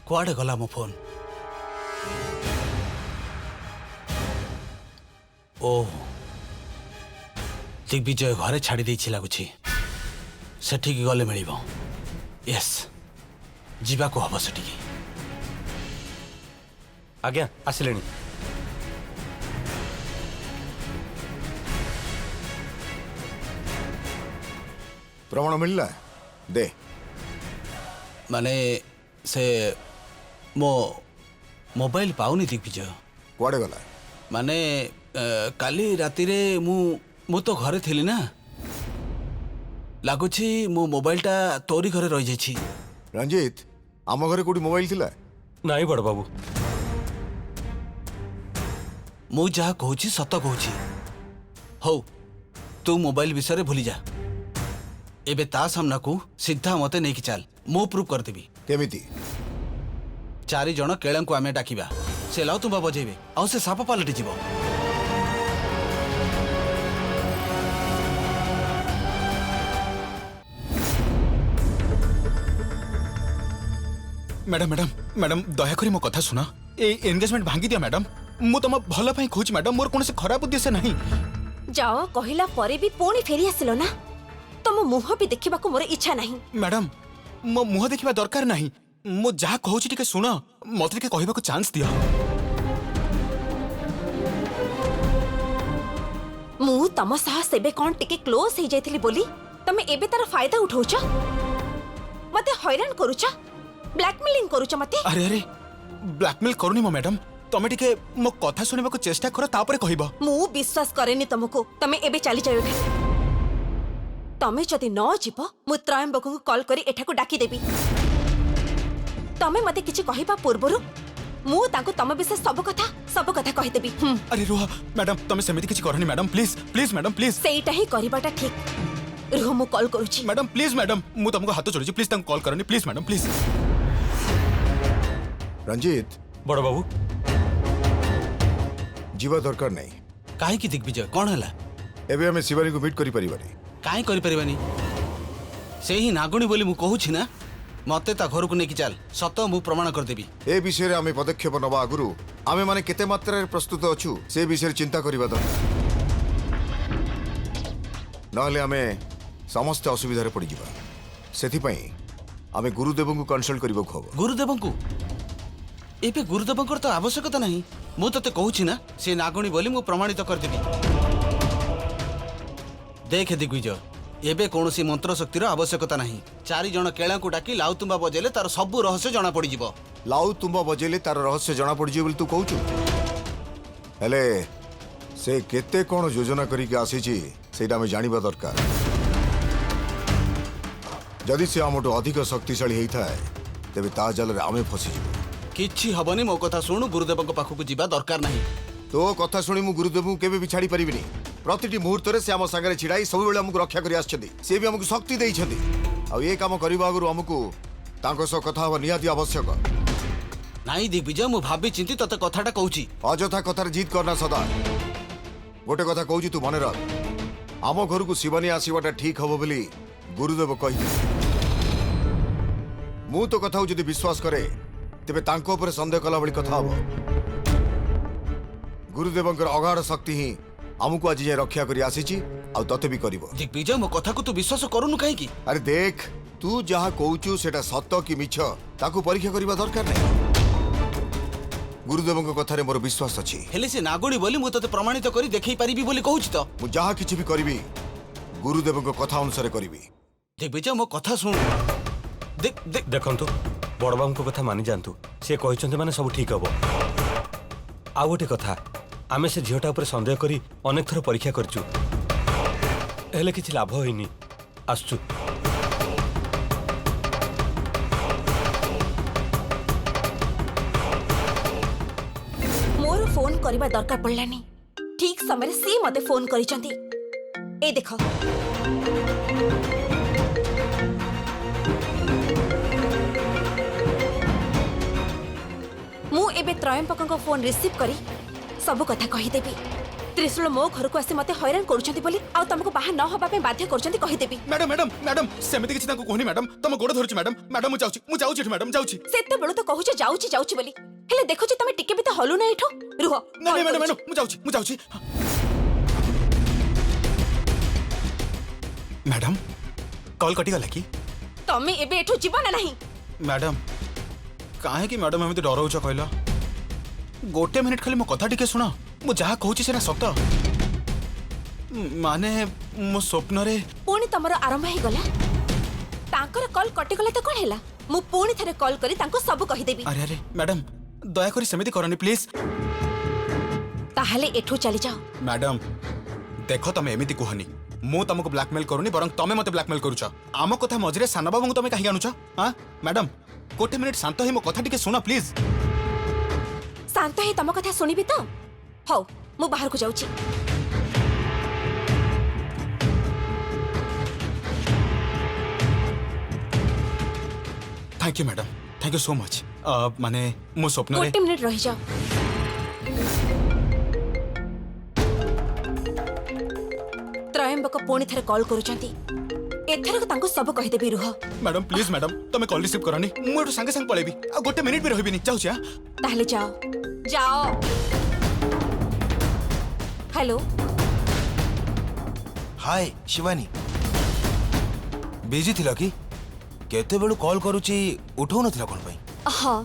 कुआडे गला मो फोन? ओ दिग्विजय घरे छाड़ी देछि लागुछि। सेठिकी गले मिलिबो। यस जीवा को हबो सेठिकी। आज्ञा आसिलेनी। प्रमाण मिलला दे। माने से मो मोबाइल पाउनी दिग्विजय। कुआडे गला? माने काली राति रे मु तो घरे थिली ना, लागुछि मो मोबाइलटा तोरी घरे रहि जाइछि। रंजीत आम घरे कोडी मोबाइल थिला? नहीं बड़ बाबू, मु जहा कहूछि सत कहूछि। हौ तू मोबाइल विषय भूली जा। एबे ता सामना को सीधा मते नहीं कि चल, मु प्रूव कर देबी। केमिति? 4 जण केळं को आमे डाकिबा, से लाउ तुम बजेबे आ से साप पालटी जीवो। मैडम मैडम मैडम दयाकोरी मो कथा सुना। ए एंगेजमेंट भांगी दिया मैडम। मु तुम भल पई खोज मैडम, मोर कोन से खराब उद्देश्य नहीं। जाओ कहिला परे भी पुणी फेरी आसिलो ना, तुम मुह भी देखिबा को मोर इच्छा नहीं। मैडम मो मुह देखिबा दरकार नहीं। मो जहा कहूची टिके सुनो, मते टिके कहबा को चांस दियो। मु तम सह सेबे कोन टिके क्लोज हे जाइथिली बोली तमे एबे तार फायदा उठाउछ, मते हैरान करूछ, ब्लैकमेलिंग करूछ मते। अरे अरे ब्लैकमेल करूनी मो मैडम, तमे टिके मो कथा सुनिबा को चेष्टा करो तापरे कहबा। मु विश्वास करेनी तुमको। तमे एबे चली जायो। तमे जदि न जीव मु त्रयंबक को कॉल करी एठा को डाकी देबी। तमे मते किछि कहिबा पूर्वरु मु ताको तम विषय सब कथा कहि देबी। अरे रुह मैडम, तमे सेमिति किछि करनी madam, please please madam please. सेइटा ही करिबाटा ठीक। रुह मु कॉल करूछि। मैडम प्लीज मैडम, मु तुमको हाथ जोड़िछि, प्लीज तम कॉल करनी प्लीज मैडम प्लीज। रंजीत बड़ बाबू जीवा दरकार नहीं। काहे कि दिग्विजय कोन हला? एबे हमें शिवानी को मीट करि परिबानी। काहे करि परिबानी? से ही नागुणी बोली मु कहूछि ना, मते ता घर को नेकी चल, सत मु प्रमाण कर देबी। ए विषय रे हमें पदक्षेप नबा आगुरु आमे माने केते मात्रा रे प्रस्तुत अछु से विषय चिंता करिबा दरकार। नहले हमें समस्त असुविधा रे पड़ी जिबा। सेथि पई हमें गुरुदेव को कंसल्ट करिबो खबो। गुरुदेव को एबे गुरुदेव को तो आवश्यकता नहीं। मु तते कहूछि ना, से नागुणी बोली मु प्रमाणित कर देबी। देख दिग्विजय, एबे कौनसी मंत्र शक्तिर आवश्यकता नहीं। 4 जण केळा को डाकी लाउ तुम्बा बजेले तार सब रहस्य जना पड़ी जिवो। लाउ तुम्बा बजेले तार रहस्य जना पड़ी जिवो तू कहूछु। हेले से केते कोन योजना करी के आसी छी सेटा में जानिबा दरकार। जदि से हमटो अधिक शक्तिशाली हेई थाए तेबे ता जल रे आमे फसी जिवो। किछि हबनी, मो कथा सुनु, गुरुदेव को पाखु को जीवा दरकार नहीं। तो कथा सुनी मु गुरुदेव को केबे भी छाड़ी परिबिनी। प्रतिटी मुहूर्त रे से हम संगे छिड़ाई सब बेले हमको रक्षा करी आछथि। से भी हमको शक्ति देई छथि। आ ये काम करिबा गुरु हमको तांको सो कथा हो नियाती आवश्यक नहीं। दिग्विजय मु भाबी चिंती तते कथाटा कहूछि। अजथा कथार जीत करना सदा। गोटे कथा कहूछि तू मने रख, आम घर को शिवानी आसीबाटा ठीक हबो बोली गुरुदेव कहि। मु तो कथा जदि विश्वास करे तेबे तांको ऊपर संदेह कला बली कथा हबो। गुरुदेवंकर अगाध शक्ति ही हमको आज जे रक्षा करी आसीची आ तते भी करिवो। दिग्विजय मो कथा को तू विश्वास करूनु काहे की? अरे देख, तू जहा कहूचु सेटा सत्य कि मिछ ताकू परीक्षा करिबा दरकार नहीं। गुरुदेवंक कथा रे मोर विश्वास अछि। हेले से नागुणी बोली मु तते प्रमाणित करी देखै परिबी बोली कहूछि तो। मु जहा किछि भी करिबी गुरुदेवंक कथा अनुसार करिबी। दिग्विजय मो कथा सुन। देखंतु बड़ बाबू को कथा मानि जानतु, से कहिसंते माने सब ठीक हबो। आ गोटे कथा, आमे से झियोटा ऊपर संदेह करी अनेक थर परीक्षा करचु, हेले किछि लाभ होइनी। आसचु मोर फोन करबा दरकार पड़लानी। ठीक समय से मते फोन करिसंती। ए देखो मु एबे त्रयंबक फोन रिसीव करी सब कथा कही देबी। त्रिशूल मो घर को आसी मते हैरान करूछंती बोली आ तुमको बाहर न होबा पे बाध्य करूछंती कहि देबी। मैडम मैडम मैडम सेमिति किछि ताको कोहनी मैडम तुम गोड़ धरछु मैडम मैडम मु जाउछि मैडम जाउछि सेते बेलु तो कहूछ जाउछि जाउछि बोली हेले देखुछि तमे टिके भी तो हलु ना एठो रुह। नहीं मैडम मैडम मु जाउछि मैडम कॉल कटि गला कि तमे एबे एठो जीव ना नहीं। मैडम काहे कि मैडम एमिति डरौछ कहला गोटे मिनिट खाली मो कथा टिके सुना मु जहा कहूछि सेना सत माने मो स्वप्न रे पुणी तमर आरंभ हे गला तांकर कॉल कटि गला तो कोन हैला मु पुणी थरे कॉल करी तांको सब कहि देबी। अरे अरे मैडम दया करी सेमिति करनी प्लीज ताहले एठो चली जाओ। मैडम देखो तमे एमिति कहनी मु तुमको ब्लैकमेल करूनी बरं तमे मते ब्लैकमेल करूछ आम कथा मझरे साना बाबू तमे काहे आनुछ। हां मैडम गोटे मिनिट शांत हे मो कथा टिके सुना प्लीज। शांत हे तम कथा सुनिबी तो हौ मु बाहर को जाउची। Thank you madam thank you so much माने मो स्वप्न रे गोटे मिनिट रहि जाओ। त्रयंबक पुणी थरे कॉल करूछंती एथरक तांको सब कहि देबी रुह। मैडम प्लीज मैडम तमे कॉल रिसीव करनी मु एटू संगे संग पळेबी आ गोटे मिनिट भी रहबिनी जाउछि। हां ताहले जाओ जाओ। हेलो हाय शिवानी बिजी थिला कि केते बेलु कॉल करूची उठौ नथिला कोन पई हां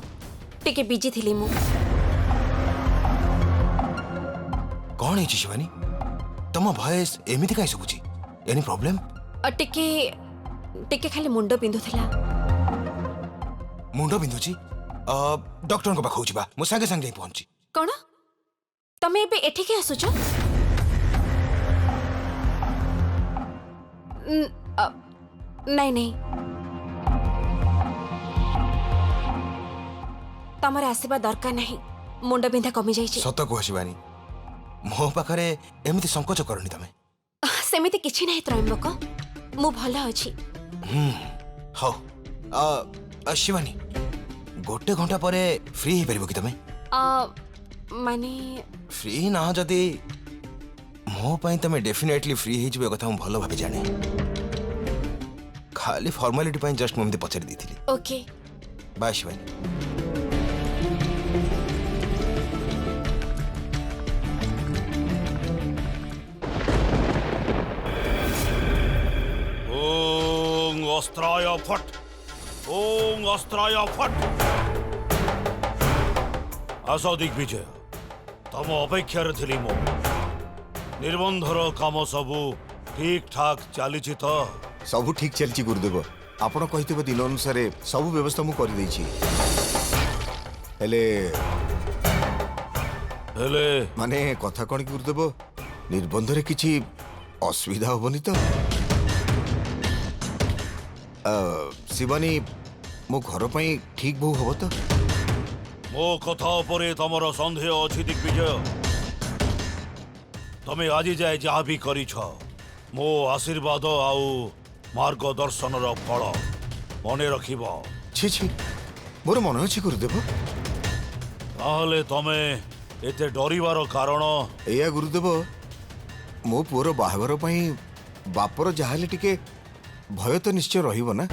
टिके बिजी थिली मु। कोन है शिवानी तम वॉइस एमिति काई सुबुची एनी प्रॉब्लम टिके टिके खाली मुंडो बिंदुथिला। मुंडो बिंदुची डॉक्टर को पाखौ बा मु संगे संगे पहुंची। कोन तमे एबे एठी के आसुछ? नहीं नहीं तमर आसीबा दरकार नहीं मुंड बिंधा कमी जाई छी। सत को शिवानी मो पाखरे एमिति संकोच करनी तमे सेमिति किछि नहीं त्रयंबक मु भला अछि। हो शिवानी गोटे घंटा परे फ्री हे परिबो कि तमे माने फ्री ना जदी मो पई तमे डेफिनेटली फ्री हे जबे कथा हम भलो भाबे जाने खाली फॉर्मालिटी पई जस्ट मो पचारि दिथिली। Okay bye Shivani. ओम अस्त्राय फट ओम अस्त्राय फट। आस दिग्विजय तम अपेक्षार थिली मो निर्बंधर काम सबू ठीक ठाक चली तो सब ठीक चलछि गुरुदेव आपण कहितबे दिन अनुसार सब व्यवस्था मु करि दैछि हेले हेले माने कथा कोन कि गुरुदेव निर्बंध रे किछि असुविधा होबनी तो शिवानी मो घर पई ठीक बहु होबो तो मो कथा उपरे तमर संदेह अछि दिग्विजय तमे आज जाए जहाँ भी करिछ मो आशीर्वाद आउ मार्गदर्शन फल मने रखिब। छी छी मोर मन अछि गुरुदेव ताहले तमे एते डरिवार कारण एया गुरुदेव मो पुअर बाहागर पई बापर जाहले टिके भय तो निश्चय रहिबो ना।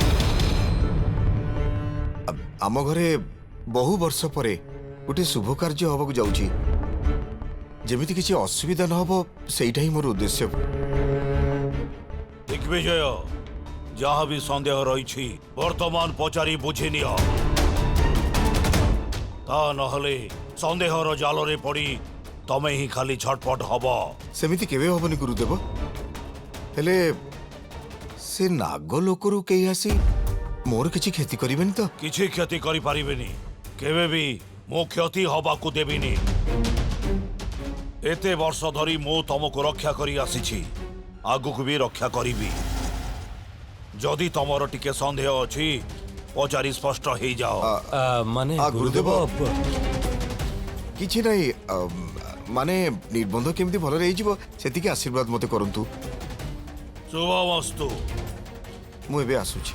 आम घरे बहु वर्ष परे गोटे शुभ कार्य हबाकू जाउची जेमिति किछि असुविधा न हबो सेइटा ही मोर उद्देश्य। दिग्विजय जहाँ भी संदेह रही वर्तमान पचारि बुझी नियो ता नहले संदेहर जालरे पड़ी तमे ही खाली छटपट हब। सेमिति केबे हबनी गुरुदेव हेले से नाग लोकरु केही आसी मोर किछि क्षति करिबेनी तो किछि क्षति करि पारिबेनी केबे भी मो क्षति हबाकू देबिनी। एते वर्ष धरी मो तमको रक्षा करी आसीछि आगुक भी रक्षा करिबी। जदि तमर टिके संदेह अछि पचारि स्पष्ट हो जाओ। माने गुरुदेव किछि नै माने निर्बंध केमिति भल रही जिवो सेति के आशीर्वाद मते करंतु। शुभमस्तु। मु एबे आसुछि।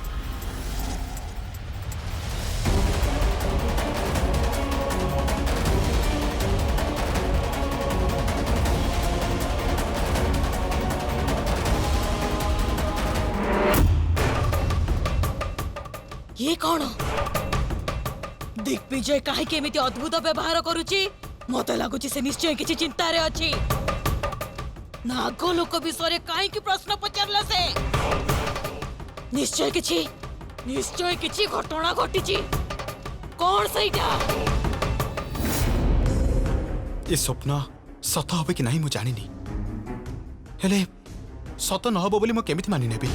ये कौन दिग्विजय कहीं केमिति अद्भुत व्यवहार करुची मते लागुची से निश्चय किसी चिंता रे अछि नाग लोक विषय कहीं की प्रश्न पचारला से निश्चय किछि घटना घटिची कौन सहीटा ए स्वप्न सत हबे कि नहीं मु जानिनी हेले सत न हबो बोली मु केमिति मानि नेबी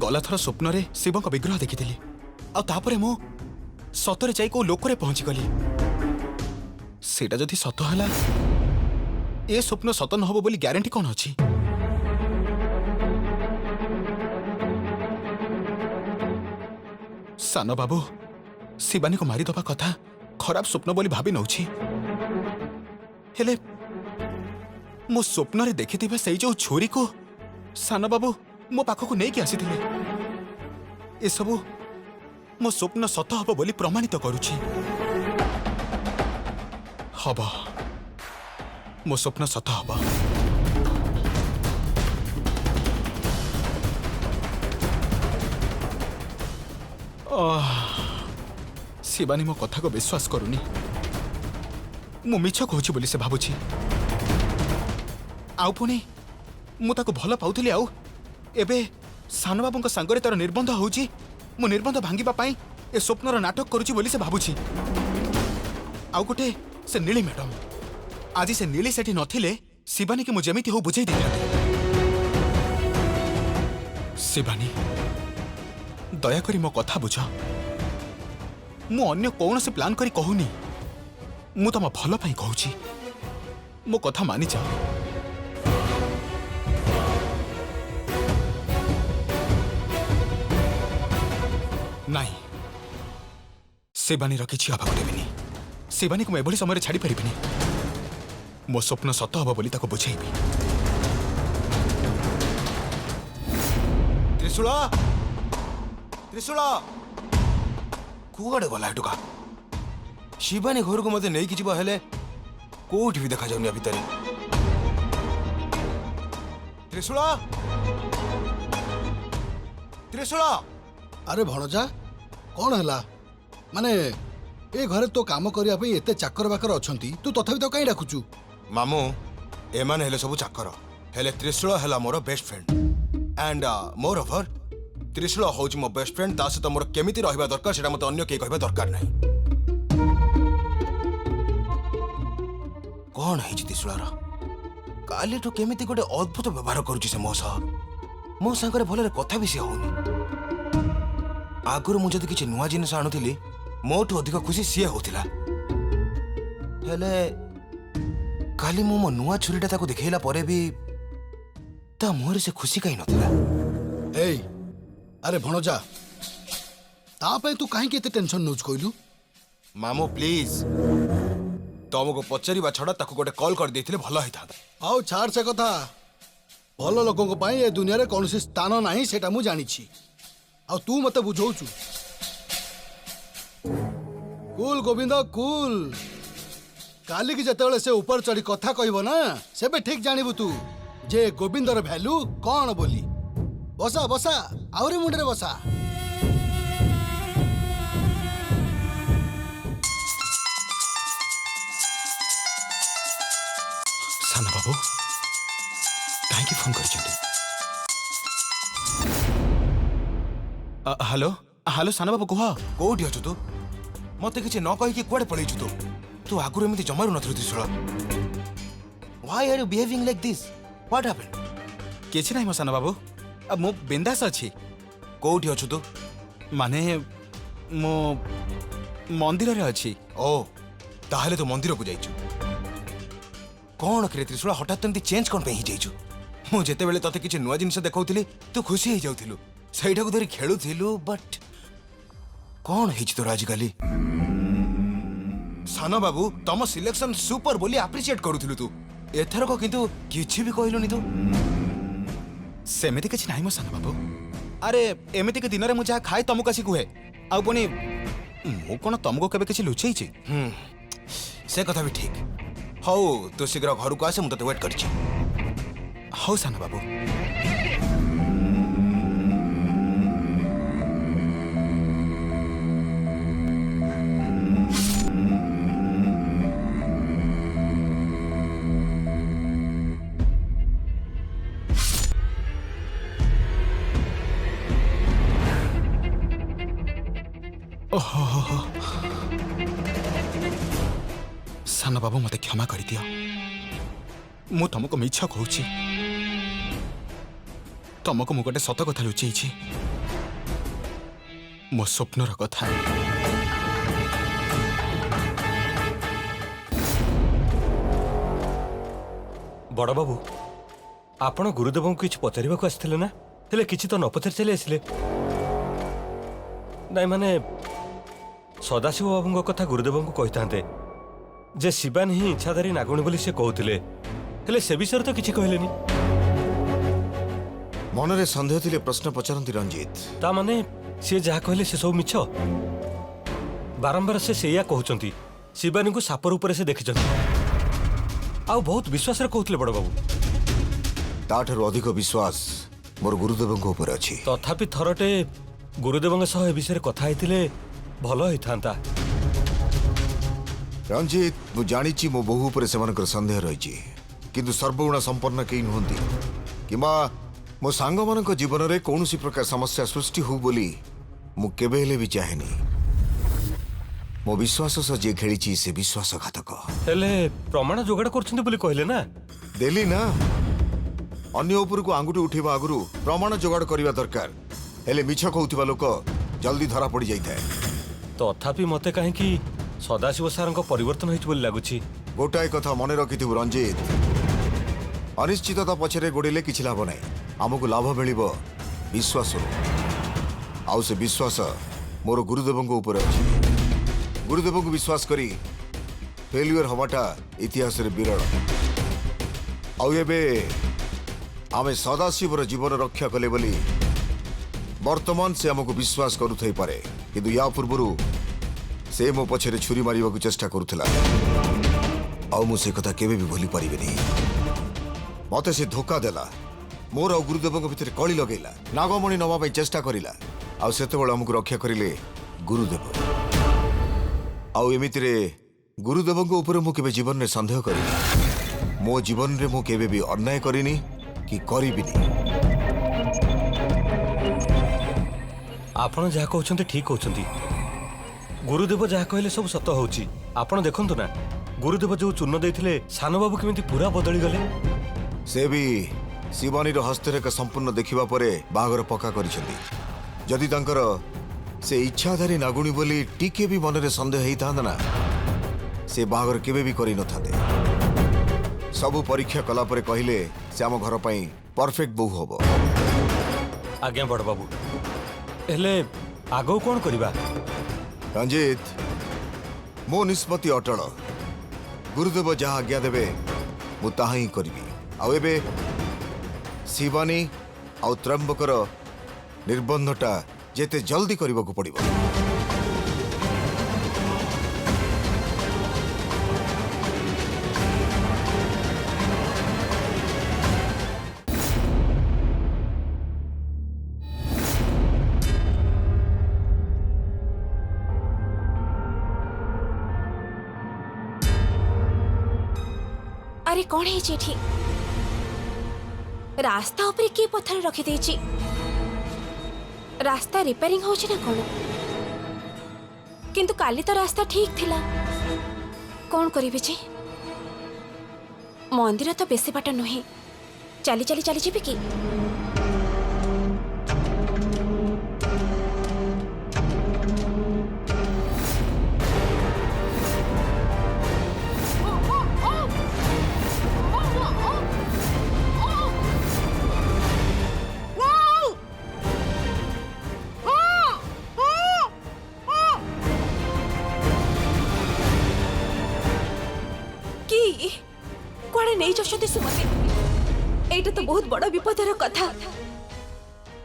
गला थर स्वप्न रे शिव को विग्रह देखिथिली आ तापरे मु सतरे जाई को लोकरे पहुंची गली सेटा जदि सत हला ए स्वप्न सत न हबो बोली ग्यारंटी कोन अछि सानो बाबू शिवानी को मारी दबा कथा खराब स्वप्न बोली भाबी नउछि हेले मो स्वप्न रे देखिथिबा सेई जो छोरी को सानो बाबू मो पाखको नै कि आसीथिले ए सबु मो स्वप्न सत हबो बोली प्रमाणित करूछि हबो मो स्वप्न सत हबो शिवानी मो कथा को विश्वास करूनी मु मिछ कहूछि बोली से भाबुछि आउ पुणी मु ताको भल पाउथिली आउ एबे सानो बाबूଙ୍କ संगरे तार निर्बंध होउछि मु निर्बंध भांगिबा पाई ए स्वप्नर नाटक करूछि बोली से भाबुछि आउ गोटे से नीली मैडम आज से नीली सेठी नथिले शिवानी के मु जेमिति हो बुझाई दिथाते शिवानी दया करी मो कथा बुझ मु अन्य कौन से प्लान करी कहूनी मु तम भल पाई कहूछि मो कथा मानि जा नहीं शिवानी किछि अभाव देबिनी शिवानी को एभली समय छाड़ी पारिबिनी मो स्वप्न सत हब बोली ताको बुझेइबी त्रिशूला त्रिशूला कुआडे गला टुका शिवानी घर को मते नहीं किछि हेले कोठी भी देखा जाउनी भितरे त्रिशूला त्रिशूला अरे भणजा कौन है माने ए घरे तो काम करिया पे एते चाकर बाकर अछंती तू तथापि तो काई डाकुचू मामू एमान हेले सब चाकर हेले त्रिशूला हेला मोर best friend and moreover Trishula होउछ मो बेस्ट फ्रेंड ता से तो मोर केमिति रहबा दरकार सेटा मते अन्य के कहबा दरकार नाही कौन है त्रिशूलार काली तो केमिति गोटे अद्भुत व्यवहार करूची से मो संगरे भलरे कथा भी से होनी आगुरु मु जदि किछि नुआ जिनिस आणुथिली मोठु अधिक खुशी सी होतिला हेले काली मो नुआ छुरीटा ताको देखेला परे भी ता मोहरे से खुशी काई नथिला ए अरे भणजा ता पे तू काहे केते टेंशन नउच कोइलु मामू प्लीज तुमको पचारिबा छड़ा ताको गोटे कॉल कर देथिले भलो हिता आओ छाड़ से कथा भलो लोगों को पाई ए दुनिया रे कोनसी स्थान नाही सेटा मु जानि छी आ तू मते बुझौचु कूल गोविंद कूल काली की जतेबेले से ऊपर चढ़ी कथा कहबो ना सेबे ठीक जानिबु तू जे गोविंदर वैल्यू कौन बोली बसा बसा आउरी मुंडरे बसा साना बाबू काहे की फोन करछंती हेलो हेलो साना बाबू कह कोठी अछु तू मते किछि न कहि कि कोडे पळैछु तू आगुरु एमिति जमारु नथरु Trishula why are you behaving like this what happened किछि नाही मो साना बाबू अब मो बिंदास अछि कोठी अछु तू माने मो मंदिर रे अछि ओ ताहले तो मंदिर को जाइछु कोन करे त्रिशूला हठात तंती चेंज कोन पे ही जाइछु मु जेते बेले तते किछि नुवा जिंस देखौथिली तू खुशी हे जाउथिलु सेइठा को धरि खेलुथिलु बट कोन हेछि तोर आज गाली सानो बाबू तम सिलेक्शन सुपर बोली एप्रिशिएट करूथिलु तू एथर को किंतु किछि भी कहलुनी तू सेमिति किछि नाही मो साना बाबू अरे एमिति के दिन रे मु जा खाए तमु कसी कुहे आ पुनी मु कोन तमको केबे किछि लुचेई छी से कथा भी ठीक हौ तू शीघ्र घर को आसे मु तते वेट करछि हौ साना बाबू ଓହୋ ସାନ ବାବୁ ମତେ କ୍ଷମା କରିଦିଅ। ମୁଁ ତମକୁ ମିଛ କହୁଛି। ତମକୁ ମୁଁ ଗୋଟେ ସତ କଥା ଲୁଚେଇଛି, ମୋ ସ୍ୱପ୍ନର କଥା। ବଡ଼ ବାବୁ, ଆପଣ ଗୁରୁଦେବଙ୍କୁ କିଛି ପଚାରିବାକୁ ଆସିଥିଲେ ନା? ହେଲେ କିଛି ତ ନ ପଚାରି ଚାଲି ଆସିଲେ। ନାଇଁ ମାନେ ସଦାଶିବ ବାବୁଙ୍କ କଥା ଗୁରୁଦେବଙ୍କୁ କହିଥାନ୍ତେ ଯେ ଶିବାନୀ ହିଁ ଇଚ୍ଛାଧାରୀ ନାଗୁଣୀ ବୋଲି ସେ କହୁଥିଲେ, ହେଲେ ସେ ବିଷୟରେ ତ କିଛି କହିଲେନି। ମନରେ ସନ୍ଦେହ ଥିଲେ ପ୍ରଶ୍ନ ପଚାରନ୍ତି ରଞ୍ଜିତ। ତା ମାନେ ସିଏ ଯାହା କହିଲେ ସେ ସବୁ ମିଛ? ବାରମ୍ବାର ସେ ସେଇଆ କହୁଛନ୍ତି। ଶିବାନୀଙ୍କୁ ସାପ ରୂପରେ ସେ ଦେଖିଛନ୍ତି, ଆଉ ବହୁତ ବିଶ୍ୱାସରେ କହୁଥିଲେ ବଡ଼ ବାବୁ। ତାଠାରୁ ଅଧିକ ବିଶ୍ୱାସ ମୋର ଗୁରୁଦେବଙ୍କ ଉପରେ ଅଛି। ତଥାପି ଥରଟେ ଗୁରୁଦେବଙ୍କ ସହ ଏ ବିଷୟରେ କଥା ହେଇଥିଲେ ଭଲ ହେଇଥାନ୍ତା। ରଞ୍ଜିତ, ମୁଁ ଜାଣିଛି ମୋ ବୋହୂ ଉପରେ ସେମାନଙ୍କର ସନ୍ଦେହ ରହିଛି, କିନ୍ତୁ ସର୍ବଗୁଣା ସମ୍ପନ୍ନ କେହି ନୁହନ୍ତି କିମ୍ବା ମୋ ସାଙ୍ଗମାନଙ୍କ ଜୀବନରେ କୌଣସି ପ୍ରକାର ସମସ୍ୟା ସୃଷ୍ଟି ହଉ ବୋଲି ମୁଁ କେବେ ହେଲେ ବି ଚାହେଁନି। ମୋ ବିଶ୍ୱାସ ସହ ଯିଏ ଖେଳିଛି ସେ ବିଶ୍ୱାସଘାତକ। ହେଲେ ପ୍ରମାଣ ଯୋଗାଡ଼ କରୁଛନ୍ତି ବୋଲି କହିଲେ ନା? ଦେଲି ନା। ଅନ୍ୟ ଉପରକୁ ଆଙ୍ଗୁଠି ଉଠେଇବା ଆଗରୁ ପ୍ରମାଣ ଯୋଗାଡ଼ କରିବା ଦରକାର। ହେଲେ ମିଛ କହୁଥିବା ଲୋକ ଜଲ୍ଦି ଧରା ପଡ଼ି ଯାଇଥାଏ। ତଥାପି ମତେ କାହିଁକି ସଦାଶିବ ସାରଙ୍କ ପରିବର୍ତ୍ତନ ହେଇଛି ବୋଲି ଲାଗୁଛି। ଗୋଟାଏ କଥା ମନେ ରଖିଥିବୁ ରଞ୍ଜିତ, ଅନିଶ୍ଚିତତା ପଛରେ ଗୋଡ଼ିଲେ କିଛି ଲାଭ ନାହିଁ। ଆମକୁ ଲାଭ ମିଳିବ ବିଶ୍ୱାସରୁ, ଆଉ ସେ ବିଶ୍ୱାସ ମୋର ଗୁରୁଦେବଙ୍କ ଉପରେ ଅଛି। ଗୁରୁଦେବଙ୍କୁ ବିଶ୍ୱାସ କରି ଫେଲୁଅର ହବାଟା ଇତିହାସରେ ବିରଳ। ଆଉ ଏବେ ଆମେ ସଦାଶିବର ଜୀବନ ରକ୍ଷା କଲେ ବୋଲି ବର୍ତ୍ତମାନ ସେ ଆମକୁ ବିଶ୍ୱାସ କରୁଥାଇପାରେ, କିନ୍ତୁ ୟା ପୂର୍ବରୁ ସେ ମୋ ପଛରେ ଛୁରୀ ମାରିବାକୁ ଚେଷ୍ଟା କରୁଥିଲା। ଆଉ ମୁଁ ସେ କଥା କେବେ ବି ଭୁଲି ପାରିବିନି। ମତେ ସେ ଧୋକା ଦେଲା, ମୋର ଆଉ ଗୁରୁଦେବଙ୍କ ଭିତରେ କଳି ଲଗେଇଲା, ନାଗମଣି ନେବା ପାଇଁ ଚେଷ୍ଟା କରିଲା, ଆଉ ସେତେବେଳେ ଆମକୁ ରକ୍ଷା କରିଲେ ଗୁରୁଦେବ। ଆଉ ଏମିତିରେ ଗୁରୁଦେବଙ୍କ ଉପରେ ମୁଁ କେବେ ଜୀବନରେ ସନ୍ଦେହ କରିନି। ମୋ ଜୀବନରେ ମୁଁ କେବେ ବି ଅନ୍ୟାୟ କରିନି କି କରିବିନି। ଆପଣ ଯାହା କହୁଛନ୍ତି ଠିକ କହୁଛନ୍ତି। ଗୁରୁଦେବ ଯାହା କହିଲେ ସବୁ ସତ ହଉଛି। ଆପଣ ଦେଖନ୍ତୁ ନା, ଗୁରୁଦେବ ଯୋଉ ଚୂର୍ଣ୍ଣ ଦେଇଥିଲେ ସାନବାବୁ କେମିତି ପୁରା ବଦଳିଗଲେ। ସେ ବି ଶିବାନୀର ହସ୍ତରେଖା ସମ୍ପୂର୍ଣ୍ଣ ଦେଖିବା ପରେ ବାହାଘର ପକ୍କା କରିଛନ୍ତି। ଯଦି ତାଙ୍କର ସେ ଇଚ୍ଛାଧାରୀ ନାଗୁଣୀ ବୋଲି ଟିକେ ବି ମନରେ ସନ୍ଦେହ ହେଇଥାନ୍ତା ନା, ସେ ବାହାଘର କେବେ ବି କରିନଥାନ୍ତେ। ସବୁ ପରୀକ୍ଷା କଲା ପରେ କହିଲେ ସେ ଆମ ଘର ପାଇଁ ପରଫେକ୍ଟ ବୋହୂ ହବ। ଆଜ୍ଞା ବଡ଼ ବାବୁ, ହେଲେ ଆଗକୁ କ'ଣ କରିବା? ରଞ୍ଜିତ, ମୋ ନିଷ୍ପତ୍ତି ଅଟଳ। ଗୁରୁଦେବ ଯାହା ଆଜ୍ଞା ଦେବେ ମୁଁ ତାହା ହିଁ କରିବି। ଆଉ ଏବେ ଶିବାନୀ ଆଉ ତ୍ରୟମ୍ବକର ନିର୍ବନ୍ଧଟା ଯେତେ ଜଲ୍ଦି କରିବାକୁ ପଡ଼ିବ। अरे कौन है एठी? रास्ता ऊपर किए पत्थर रखी देची? रास्ता रिपेयरिंग होची ना कौन? किंतु काली तो रास्ता ठीक थिला। कौन करिबे जे? मंदिर तो बेसी बाट नुहे। चली चली चली जीबे की? नहीं जाते से मते एटा तो बहुत बड़ा विपदर कथा।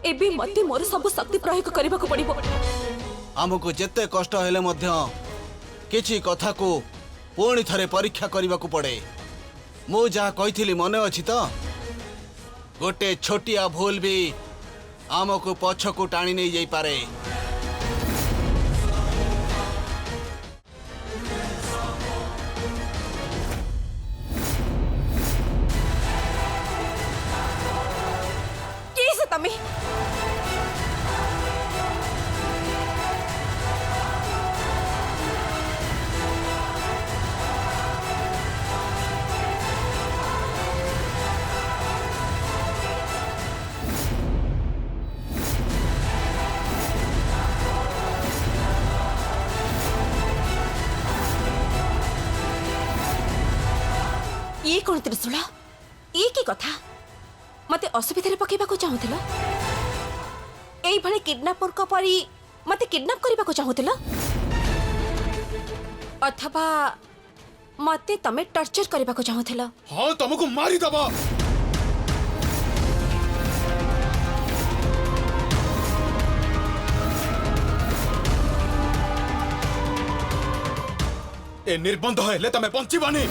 एबे मते मोर सब शक्ति प्रयोग करबा को पड़िबो। हमको जेते कष्ट हेले मध्य किछि कथा को पुणी थरे परीक्षा करबा को पड़े। मु जहा कहिथिली मने अछि तो? गोटे छोटिया भूल भी हमको पछ को टाणी नहीं जाई पारे। ये कौन त्रिशूल ये की कथा मते असुविधा पकेबा चाहूल ये किडनापर परी मते किडनैप करने चाहूल अथवा मते तमे टर्चर करने चाहूल हाँ तुमको मारी दबा ए निर्बंध हेले तमे बंचीबानी